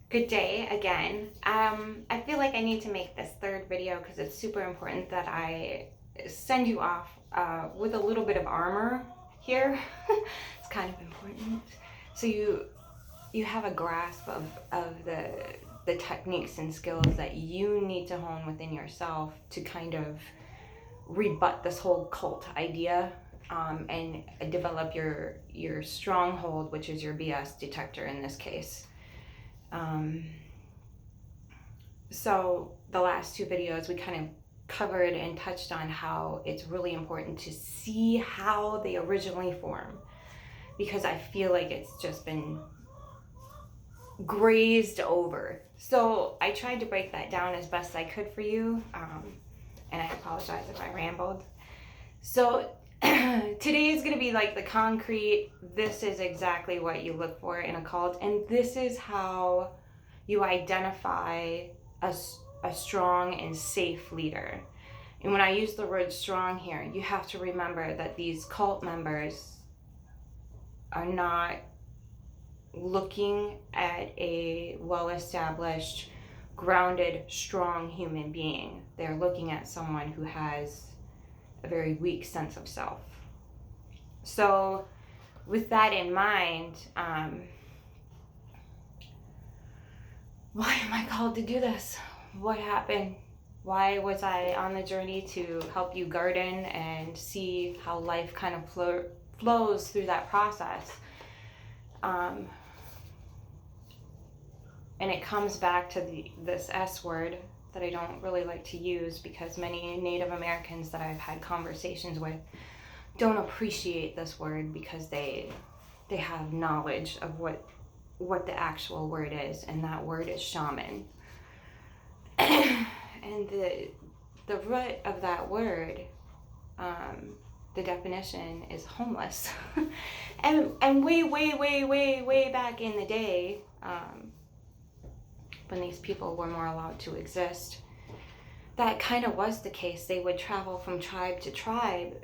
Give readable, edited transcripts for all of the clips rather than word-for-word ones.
Good day again. I feel like I need to make this third video because it's super important that I send you off with a little bit of armor here. It's kind of important. So you have a grasp of the techniques and skills that you need to hone within yourself to kind of rebut this whole cult idea, and develop your stronghold, which is your BS detector in this case. So the last two videos we kind of covered and touched on how it's really important to see how they originally form, because I feel like it's just been grazed over. So I tried to break that down as best I could for you, and I apologize if I rambled. So today is going to be like the concrete. This is exactly what you look for in a cult, and this is how you identify a strong and safe leader. And when I use the word strong here, you have to remember that these cult members are not looking at a well-established, grounded, strong human being. They're looking at someone who has a very weak sense of self. So with that in mind, why am I called to do this? What happened? Why was I on the journey to help you garden and see how life kind of flows through that process? And it comes back to this S word that I don't really like to use, because many Native Americans that I've had conversations with don't appreciate this word because they have knowledge of what the actual word is, and that word is shaman. And the root of that word, the definition is homeless. and way back in the day, when these people were more allowed to exist, that kind of was the case. They would travel from tribe to tribe,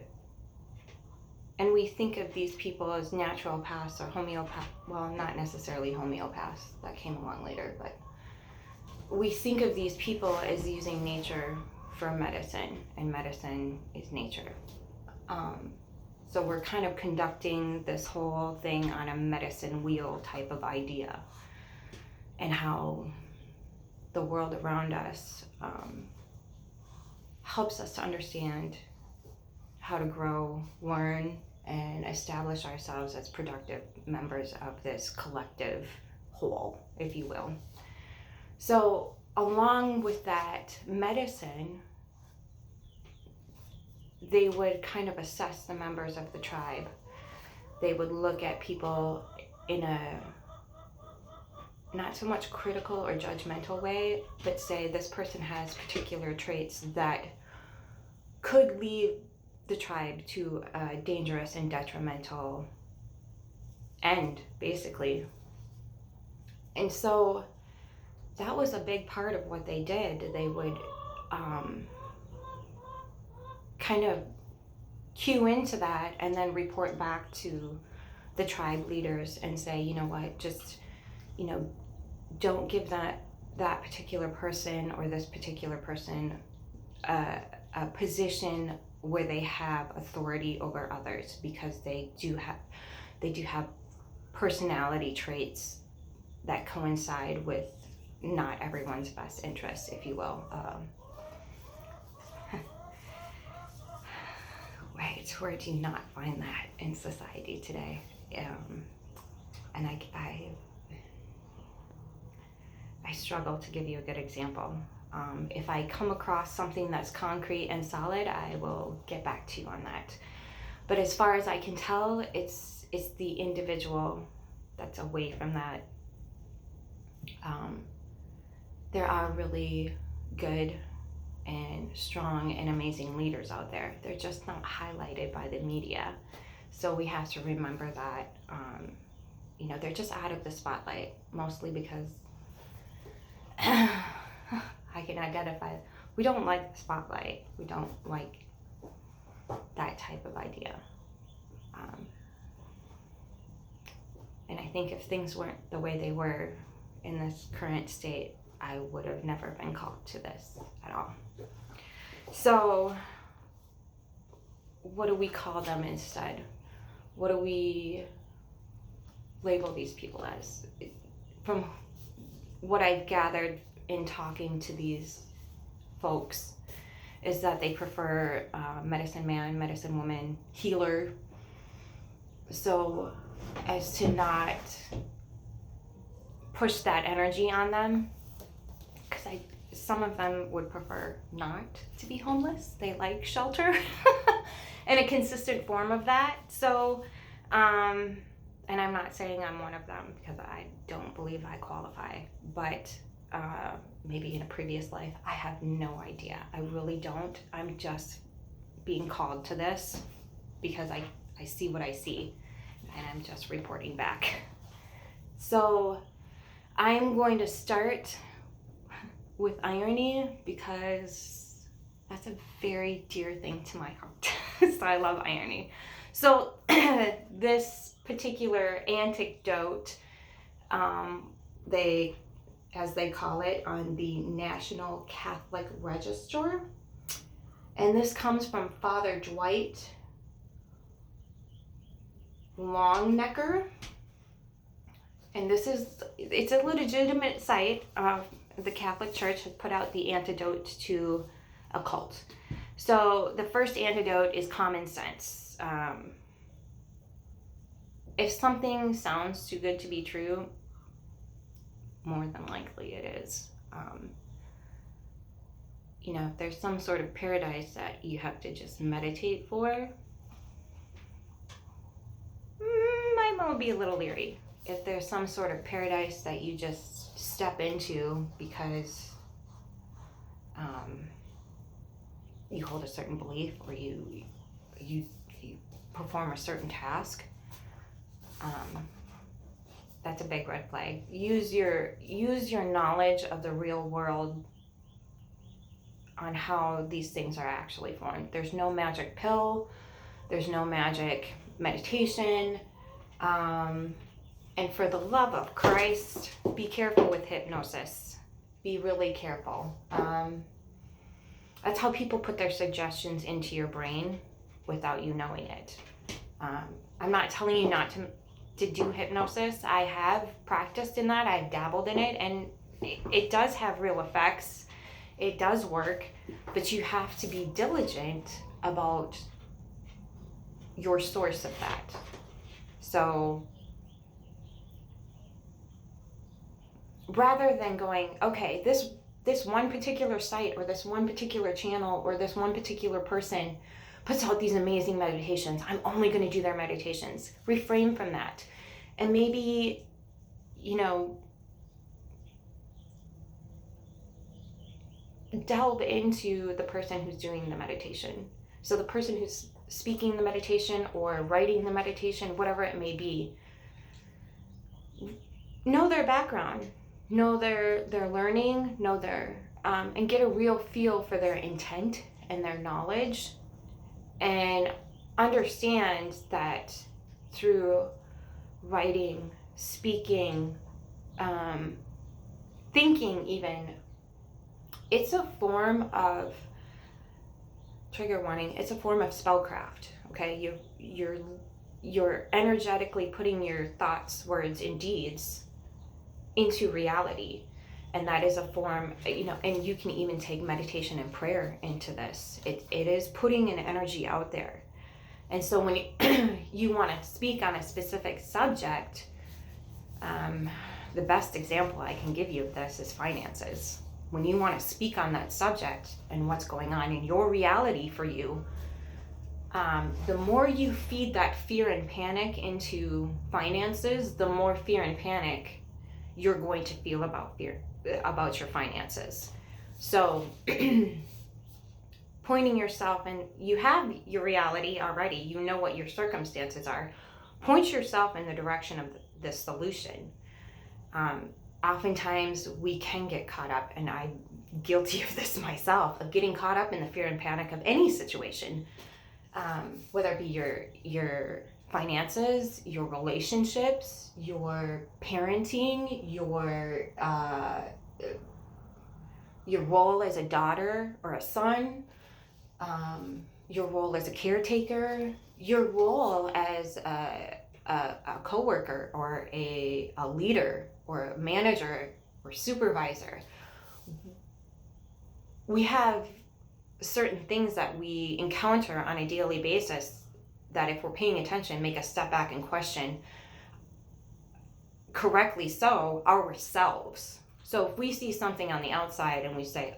and we think of these people as naturopaths or homeopaths. Well, not necessarily homeopaths, that came along later, but we think of these people as using nature for medicine, and medicine is nature. So we're kind of conducting this whole thing on a medicine wheel type of idea, and how the world around us helps us to understand how to grow, learn, and establish ourselves as productive members of this collective whole, if you will. So along with that medicine, they would kind of assess the members of the tribe. They would look at people in a not so much critical or judgmental way, but say this person has particular traits that could lead the tribe to a dangerous and detrimental end, basically. And so that was a big part of what they did. They would kind of cue into that and then report back to the tribe leaders and say, you know what, just, don't give that particular person or this particular person a position where they have authority over others, because they do have personality traits that coincide with not everyone's best interest, if you will. Right, where do you not find that in society today? And I struggle to give you a good example. If I come across something that's concrete and solid, I will get back to you on that. But as far as I can tell, it's the individual that's away from that. There are really good and strong and amazing leaders out there. They're just not highlighted by the media. So we have to remember that, they're just out of the spotlight, mostly because I can identify, we don't like the spotlight. We don't like that type of idea. And I think if things weren't the way they were in this current state, I would have never been called to this at all. So what do we call them instead? What do we label these people as? From what I've gathered in talking to these folks is that they prefer medicine man, medicine woman, healer, so as to not push that energy on them, because some of them would prefer not to be homeless. They like shelter and a consistent form of that. So and I'm not saying I'm one of them, because I don't believe I qualify, but maybe in a previous life, I have no idea. I really don't. I'm just being called to this because I see what I see, and I'm just reporting back. So I'm going to start with irony, because that's a very dear thing to my heart. So I love irony. So this particular anecdote, as they call it, on the National Catholic Register, and this comes from Father Dwight Longnecker, and it's a legitimate site. The Catholic Church has put out the antidote to a cult. So the first antidote is common sense. If something sounds too good to be true, more than likely it is. If there's some sort of paradise that you have to just meditate for, I might be a little leery. If there's some sort of paradise that you just step into because you hold a certain belief, or you perform a certain task, that's a big red flag. Use your knowledge of the real world on how these things are actually formed. There's no magic pill. There's no magic meditation. And for the love of Christ, be careful with hypnosis. Be really careful. That's how people put their suggestions into your brain without you knowing it. I'm not telling you not to do hypnosis. I have practiced in that. I've dabbled in it, and it does have real effects. It does work, but you have to be diligent about your source of that. So rather than going, okay, this one particular site, or this one particular channel, or this one particular person puts out these amazing meditations, I'm only going to do their meditations. Refrain from that. And maybe, delve into the person who's doing the meditation. So the person who's speaking the meditation or writing the meditation, whatever it may be, know their background, know their learning, know their, and get a real feel for their intent and their knowledge, and understand that through writing, speaking, thinking even, it's a form of, trigger warning, it's a form of spellcraft, okay? You're energetically putting your thoughts, words, and deeds into reality. And that is a form, and you can even take meditation and prayer into this. It is putting an energy out there. And so when you want to speak on a specific subject, the best example I can give you of this is finances. When you want to speak on that subject and what's going on in your reality for you, the more you feed that fear and panic into finances, the more fear and panic you're going to feel about your finances. So pointing yourself, and you have your reality already, you know what your circumstances are, point yourself in the direction of the solution. Oftentimes we can get caught up, and I'm guilty of this myself, of getting caught up in the fear and panic of any situation, whether it be your finances, your relationships, your parenting, your role as a daughter or a son, your role as a caretaker, your role as a coworker or a leader or a manager or supervisor. We have certain things that we encounter on a daily basis that, if we're paying attention, make us step back and question, correctly so, ourselves. So if we see something on the outside and we say,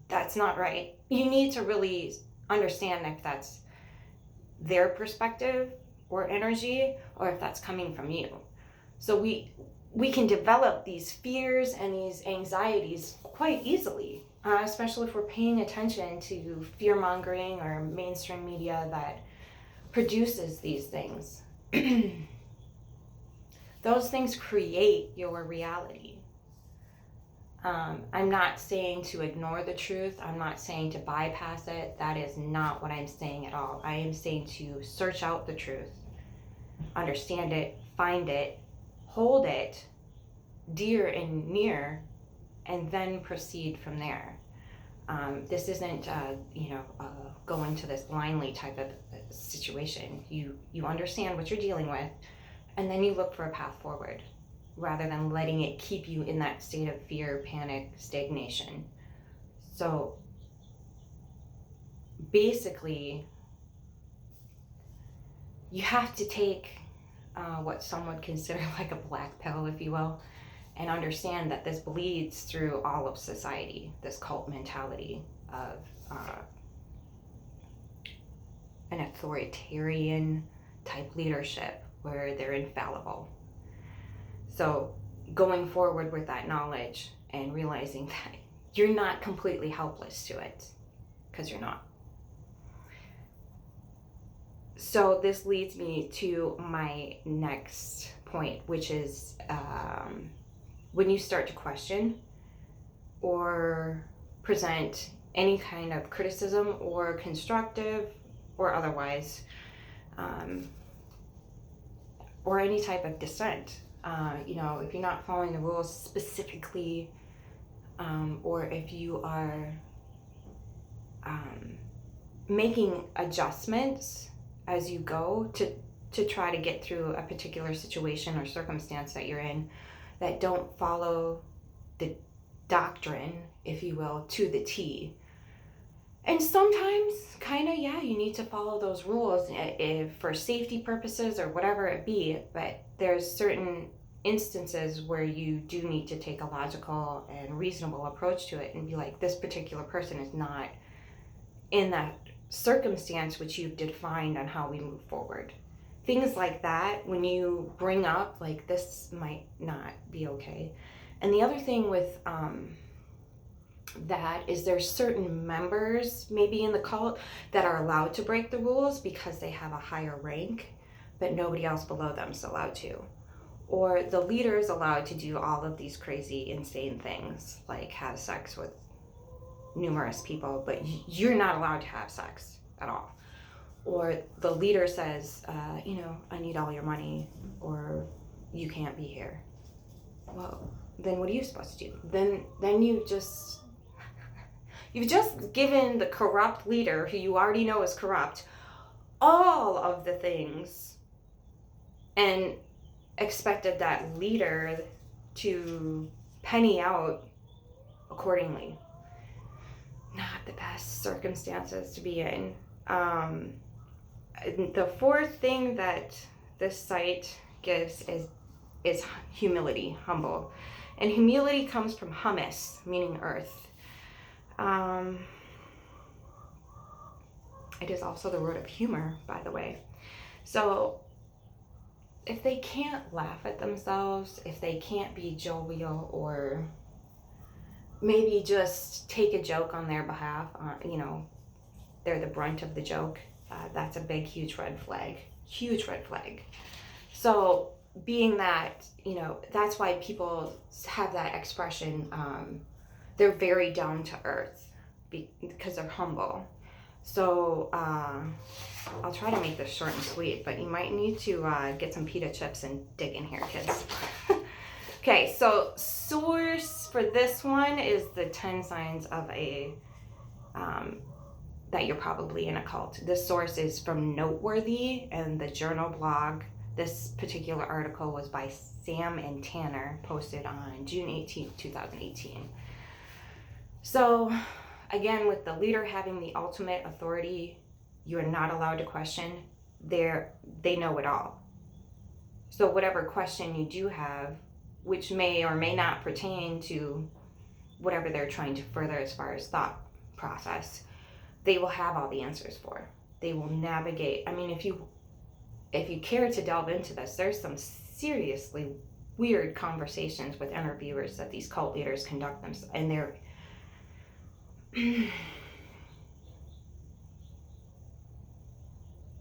that's not right, you need to really understand if that's their perspective or energy, or if that's coming from you. So we can develop these fears and these anxieties quite easily, especially if we're paying attention to fear-mongering or mainstream media that produces these things. Those things create your reality. I'm not saying to ignore the truth. I'm not saying to bypass it. That is not what I'm saying at all. I am saying to search out the truth, understand it, find it, hold it dear and near, and then proceed from there. This isn't, go into this blindly type of situation. You understand what you're dealing with, and then you look for a path forward, rather than letting it keep you in that state of fear, panic, stagnation. So basically, you have to take what some would consider like a black pill, if you will, and understand that this bleeds through all of society, this cult mentality of an authoritarian type leadership where they're infallible. So going forward with that knowledge and realizing that you're not completely helpless to it, because you're not. So this leads me to my next point, which is when you start to question or present any kind of criticism, or constructive or otherwise, or any type of dissent. If you're not following the rules specifically, or if you are making adjustments as you go to try to get through a particular situation or circumstance that you're in, that don't follow the doctrine, if you will, to the T. And sometimes, you need to follow those rules if for safety purposes or whatever it be, but there's certain instances where you do need to take a logical and reasonable approach to it and be like, this particular person is not in that circumstance which you've defined on how we move forward. Things like that, when you bring up, like, this might not be okay. And the other thing with that is there's certain members maybe in the cult that are allowed to break the rules because they have a higher rank, but nobody else below them is allowed to. Or the leader is allowed to do all of these crazy, insane things, like have sex with numerous people, but you're not allowed to have sex at all. Or the leader says, I need all your money, or you can't be here. Well, then what are you supposed to do? Then you've just given the corrupt leader, who you already know is corrupt, all of the things, and expected that leader to penny out accordingly. Not the best circumstances to be in. The fourth thing that this site gives is humility, humble. And humility comes from humus, meaning earth. It is also the root of humor, by the way. So if they can't laugh at themselves, if they can't be jovial, or maybe just take a joke on their behalf, they're the brunt of the joke, that's a big, huge red flag. Huge red flag. So being that, that's why people have that expression, they're very down to earth because they're humble. So I'll try to make this short and sweet, but you might need to get some pita chips and dig in here, kids. Okay, so source for this one is the 10 signs of a that you're probably in a cult. This source is from Noteworthy and the Journal blog. This particular article was by Sam and Tanner, posted on June 18th, 2018. So again, with the leader having the ultimate authority, you are not allowed to question. They know it all. So whatever question you do have, which may or may not pertain to whatever they're trying to further as far as thought process, they will have all the answers for. They will navigate. I mean, if you care to delve into this, there's some seriously weird conversations with interviewers that these cult leaders conduct themselves, and they're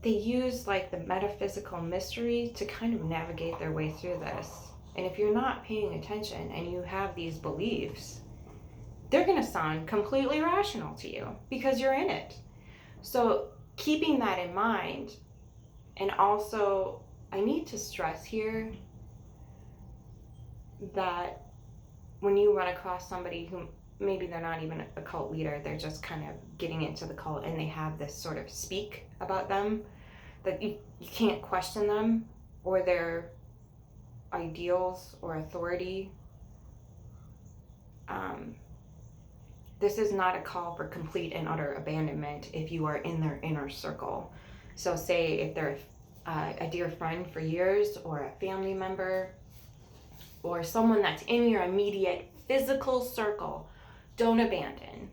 they use like the metaphysical mystery to kind of navigate their way through this. And if you're not paying attention and you have these beliefs, they're going to sound completely rational to you because you're in it. So keeping that in mind, and also I need to stress here that when you run across somebody who maybe they're not even a cult leader, they're just kind of getting into the cult, and they have this sort of speak about them, that you can't question them or their ideals or authority. This is not a call for complete and utter abandonment if you are in their inner circle. So say if they're a dear friend for years, or a family member, or someone that's in your immediate physical circle, don't abandon.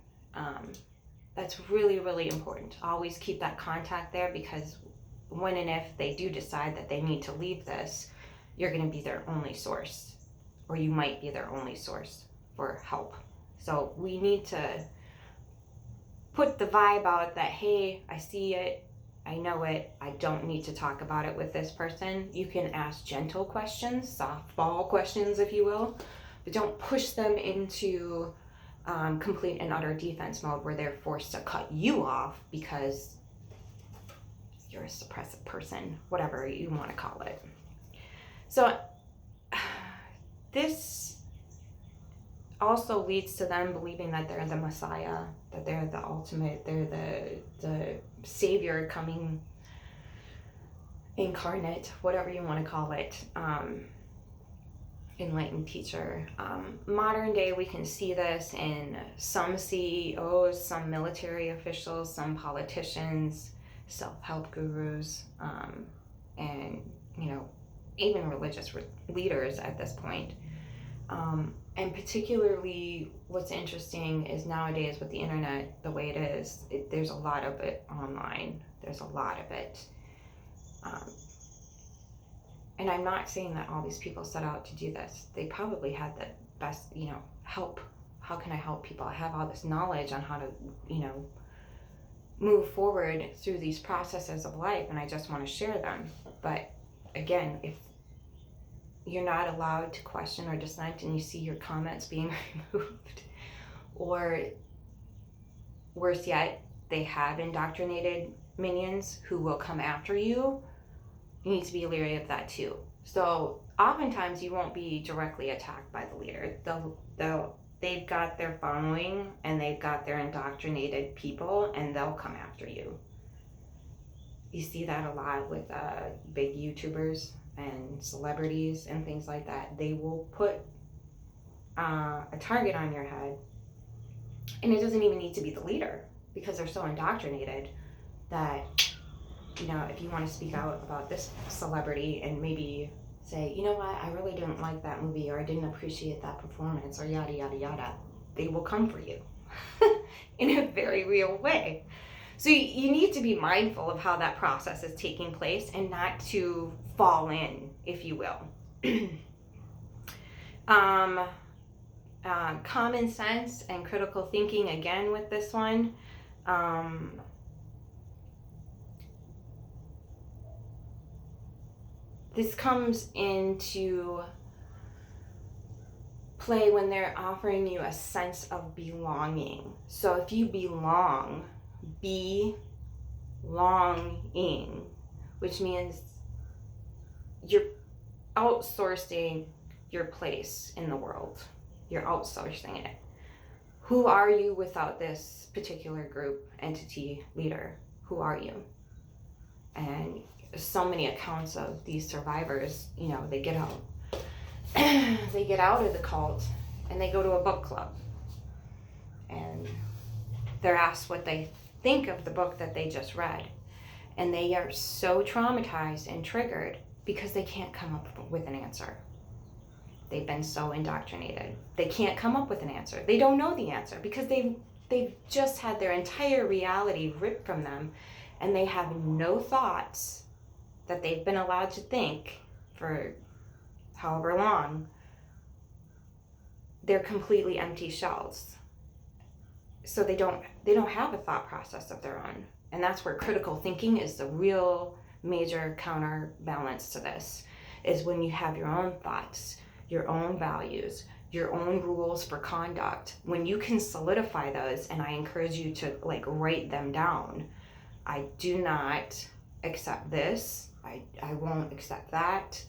That's really, really important. Always keep that contact there, because when and if they do decide that they need to leave this, you're going to be their only source, or you might be their only source for help. So we need to put the vibe out that, hey, I see it, I know it, I don't need to talk about it with this person. You can ask gentle questions, softball questions, if you will, but don't push them into complete and utter defense mode where they're forced to cut you off because you're a suppressive person, whatever you want to call it. So this also leads to them believing that they're the Messiah, that they're the ultimate, they're the Savior coming incarnate, whatever you want to call it, enlightened teacher. Modern day, we can see this in some CEOs, some military officials, some politicians, self-help gurus, and, even religious leaders at this point. And particularly what's interesting is nowadays with the internet, the way it is, there's a lot of it online. There's a lot of it. And I'm not saying that all these people set out to do this. They probably had the best, help. How can I help people? I have all this knowledge on how to, move forward through these processes of life, and I just want to share them. But again, if you're not allowed to question or dissent and you see your comments being removed, or worse yet, they have indoctrinated minions who will come after you, you need to be leery of that too. So oftentimes you won't be directly attacked by the leader. They've got their following and they've got their indoctrinated people, and they'll come after you. You see that a lot with big YouTubers and celebrities and things like that. They will put a target on your head, and it doesn't even need to be the leader, because they're so indoctrinated that, if you want to speak out about this celebrity and maybe say, you know what, I really didn't like that movie, or I didn't appreciate that performance, or yada, yada, yada, they will come for you in a very real way. So you need to be mindful of how that process is taking place and not to fall in, if you will. Common sense and critical thinking, again, with this one. This comes into play when they're offering you a sense of belonging. So if you belong, be belonging, which means you're outsourcing your place in the world. You're outsourcing it. Who are you without this particular group, entity, leader? Who are you? And so many accounts of these survivors, you know, they get out. They get out of the cult and they go to a book club. And they're asked what they think of the book that they just read. And they are so traumatized and triggered because they can't come up with an answer. They've been so indoctrinated. They can't come up with an answer. They don't know the answer because they've just had their entire reality ripped from them, and they have no thoughts that they've been allowed to think for however long. They're completely empty shells. So they don't have a thought process of their own. And that's where critical thinking is the real major counterbalance to this, is when you have your own thoughts, your own values, your own rules for conduct. When you can solidify those, and I encourage you to like write them down. I do not accept this. I won't accept that.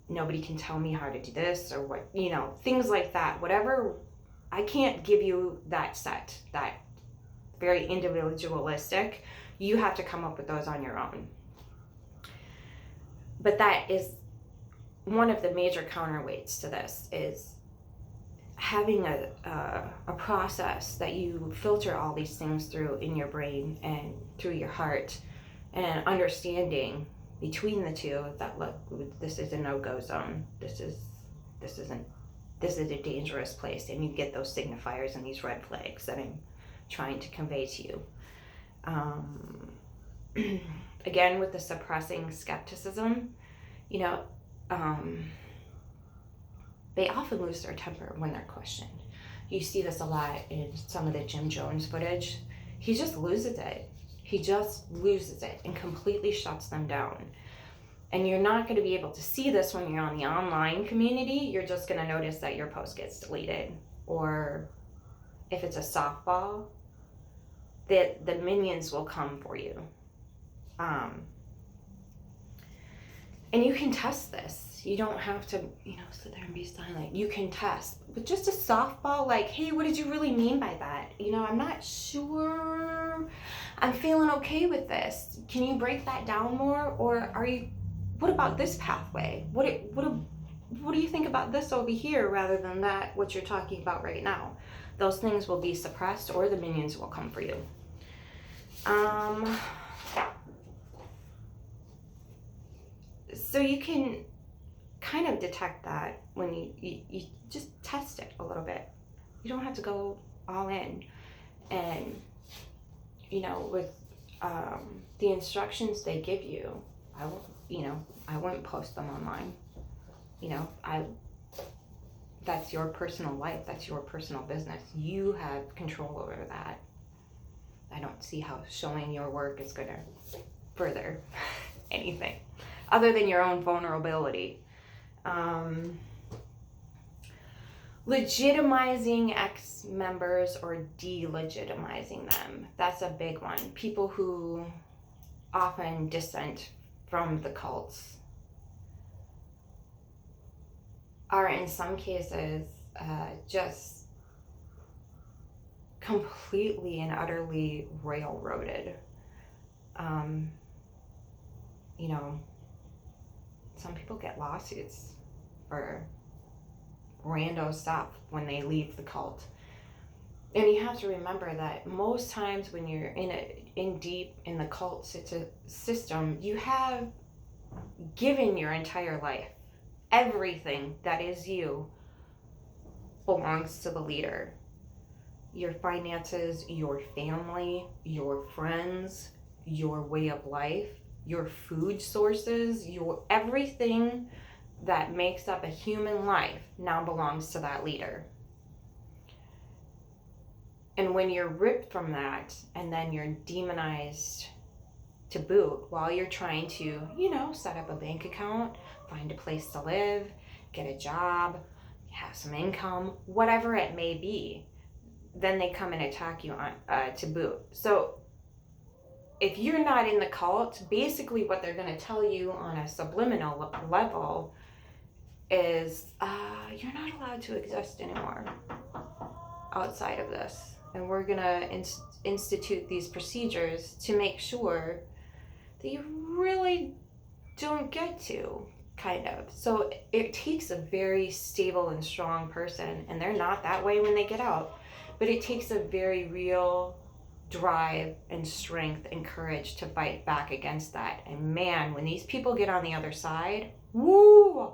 Nobody can tell me how to do this or what, you know, things like that. Whatever, I can't give you that set, that very individualistic. You have to come up with those on your own. But that is one of the major counterweights to this, is having a process that you filter all these things through in your brain and through your heart, and an understanding between the two that, look, this is a no-go zone. This is a dangerous place, and you get those signifiers and these red flags that I'm trying to convey to you. Again, with the suppressing skepticism, you know, they often lose their temper when they're questioned. You see this a lot in some of the Jim Jones footage. He just loses it. He just loses it and completely shuts them down. And you're not going to be able to see this when you're on the online community. You're just going to notice that your post gets deleted. Or if it's a softball, that the minions will come for you. And you can test this. You don't have to, you know, sit there and be silent. You can test. But just a softball, like, hey, what did you really mean by that? You know, I'm not sure. I'm feeling okay with this. Can you break that down more? Or what about this pathway? What do you think about this over here rather than that, what you're talking about right now? Those things will be suppressed, or the minions will come for you. So you can kind of detect that when you just test it a little bit. You don't have to go all in. And, you know, with the instructions they give you, I wouldn't post them online. You know, that's your personal life. That's your personal business. You have control over that. I don't see how showing your work is going to further anything other than your own vulnerability. Legitimizing ex-members or delegitimizing them. That's a big one. People who often dissent from the cults are in some cases just completely and utterly railroaded. You know, some people get lawsuits for rando stuff when they leave the cult. And you have to remember that most times when you're in deep in the cult system, you have given your entire life. Everything that is you belongs to the leader. Your finances, your family, your friends, your way of life, your food sources, your everything that makes up a human life now belongs to that leader. And when you're ripped from that, and then you're demonized to boot while you're trying to, you know, set up a bank account, find a place to live, get a job, have some income, whatever it may be, then they come and attack you on to boot. So if you're not in the cult, basically what they're going to tell you on a subliminal level is you're not allowed to exist anymore outside of this. And we're going to institute these procedures to make sure that you really don't get to, kind of. So it takes a very stable and strong person, and they're not that way when they get out, but it takes a very real drive and strength and courage to fight back against that. And man, when these people get on the other side, woo,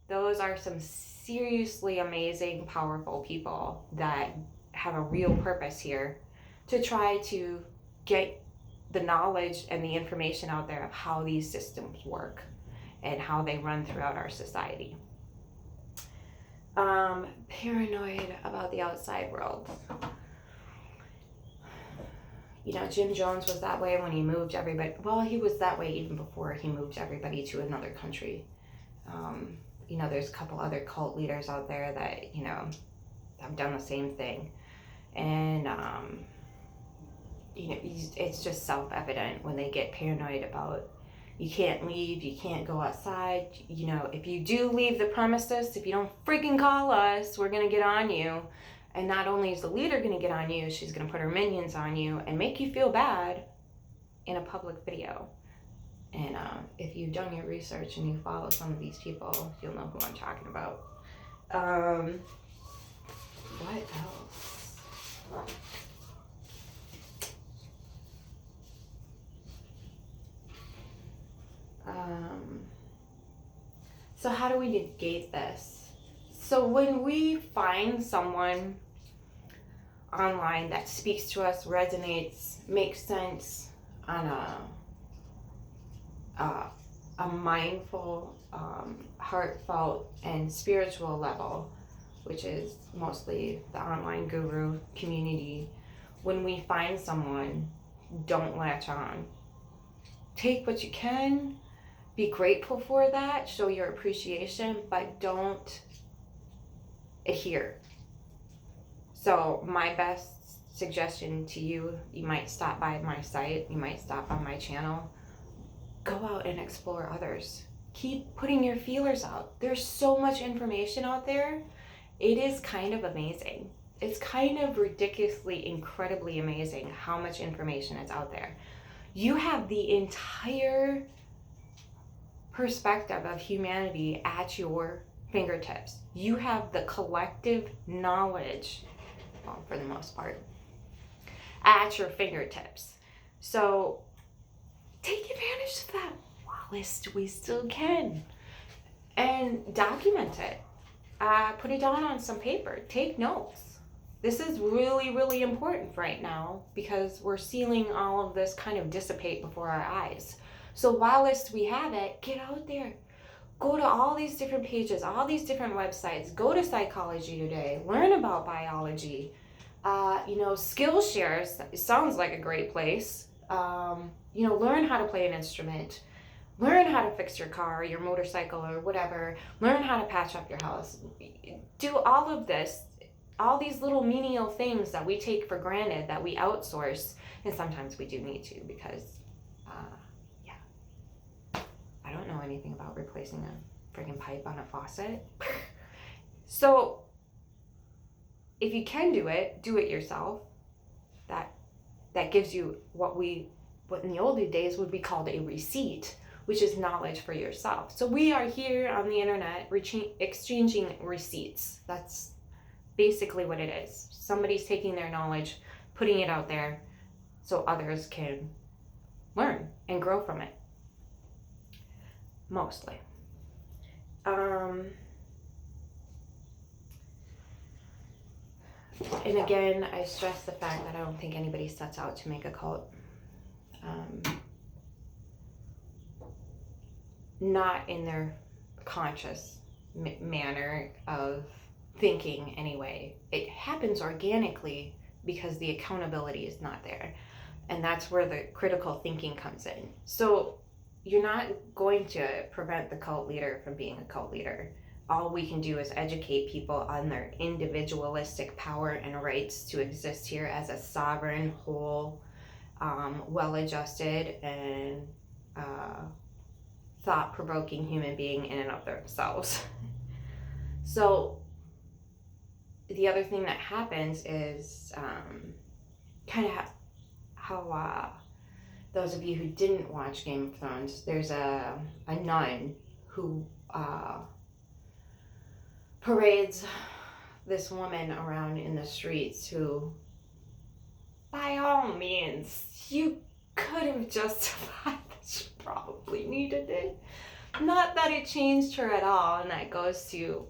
those are some seriously amazing, powerful people that have a real purpose here to try to get the knowledge and the information out there of how these systems work and how they run throughout our society. Paranoid about the outside world. You know, Jim Jones was that way when he moved everybody. Well, he was that way even before he moved everybody to another country. You know, there's a couple other cult leaders out there that, you know, have done the same thing. And, you know, it's just self-evident when they get paranoid about you can't leave, you can't go outside. You know, if you do leave the premises, if you don't freaking call us, we're going to get on you. And not only is the leader going to get on you, she's going to put her minions on you and make you feel bad in a public video. And if you've done your research and you follow some of these people, you'll know who I'm talking about. What else? So how do we negate this? So when we find someone online that speaks to us, resonates, makes sense on a mindful, heartfelt, and spiritual level, which is mostly the online guru community, when we find someone, don't latch on. Take what you can, be grateful for that, show your appreciation, but don't adhere. So my best suggestion to you, you might stop by my site, you might stop on my channel, go out and explore others. Keep putting your feelers out. There's so much information out there. It is kind of amazing. It's kind of ridiculously, incredibly amazing how much information is out there. You have the entire perspective of humanity at your fingertips. You have the collective knowledge, well, for the most part, at your fingertips. So take advantage of that whilst we still can, and document it. Put it down on some paper. Take notes. This is really, really important right now because we're seeing all of this kind of dissipate before our eyes. So whilst we have it, get out there. Go to all these different pages, all these different websites. Go to Psychology Today. Learn about biology. You know, Skillshare sounds like a great place. You know, learn how to play an instrument. Learn how to fix your car, your motorcycle, or whatever. Learn how to patch up your house. Do all of this. All these little menial things that we take for granted, that we outsource, and sometimes we do need to because, I don't know anything about replacing a friggin' pipe on a faucet. So, if you can do it yourself. That gives you what in the older days would be called a receipt, which is knowledge for yourself. So we are here on the internet exchanging receipts. That's basically what it is. Somebody's taking their knowledge, putting it out there so others can learn and grow from it. Mostly. And again, I stress the fact that I don't think anybody sets out to make a cult. Not in their conscious manner of thinking anyway. It happens organically because the accountability is not there. And that's where the critical thinking comes in. So you're not going to prevent the cult leader from being a cult leader. All we can do is educate people on their individualistic power and rights to exist here as a sovereign, whole, well-adjusted and thought-provoking human being in and of themselves. So the other thing that happens is kind of how those of you who didn't watch Game of Thrones, there's a nun who parades this woman around in the streets who, by all means, you could have justified that she probably needed it. Not that it changed her at all, and that goes to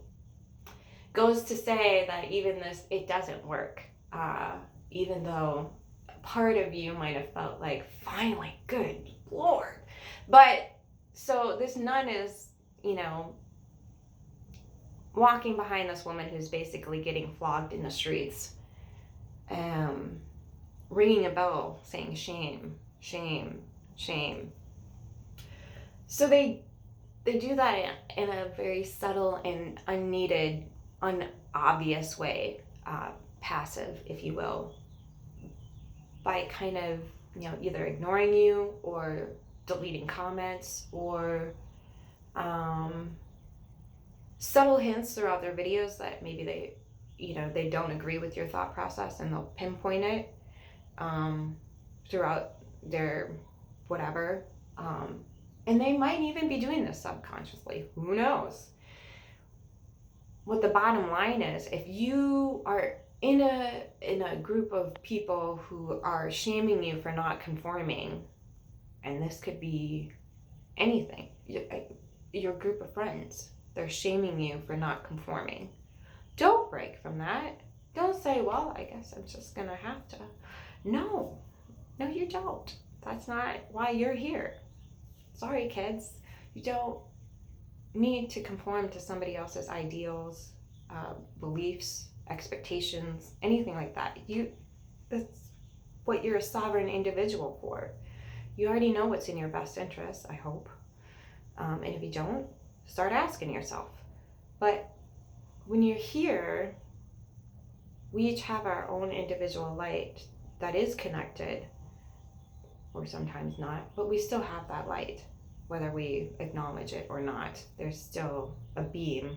say that even this, it doesn't work. Even though part of you might have felt like, finally, good Lord. But so this nun is, walking behind this woman who's basically getting flogged in the streets, ringing a bell saying shame, shame, shame. So they do that in a very subtle and unneeded, unobvious way, passive, if you will, by kind of, either ignoring you or deleting comments or subtle hints throughout their videos that maybe they don't agree with your thought process, and they'll pinpoint it throughout their whatever. And they might even be doing this subconsciously. Who knows? What the bottom line is, if you are in a group of people who are shaming you for not conforming, and this could be anything, your group of friends, they're shaming you for not conforming. Don't break from that. Don't say, well, I guess I'm just gonna have to. No, you don't. That's not why you're here. Sorry, kids. You don't need to conform to somebody else's ideals, beliefs, expectations, anything like that. That's what you're a sovereign individual for. You already know what's in your best interest, I hope. And if you don't, start asking yourself. But when you're here, we each have our own individual light that is connected, or sometimes not, but we still have that light, whether we acknowledge it or not. There's still a beam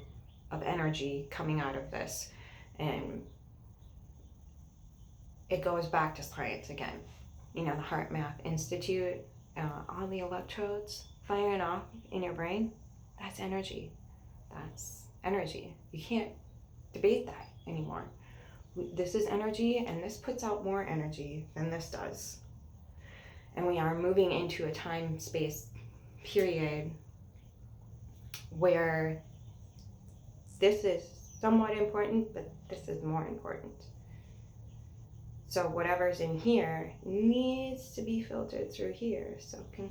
of energy coming out of this, and it goes back to science again. The Heart Math Institute, all the electrodes firing off in your brain, that's energy. That's energy. You can't debate that anymore. This is energy, and this puts out more energy than this does. And we are moving into a time-space period where this is somewhat important, but this is more important. So whatever's in here needs to be filtered through here. So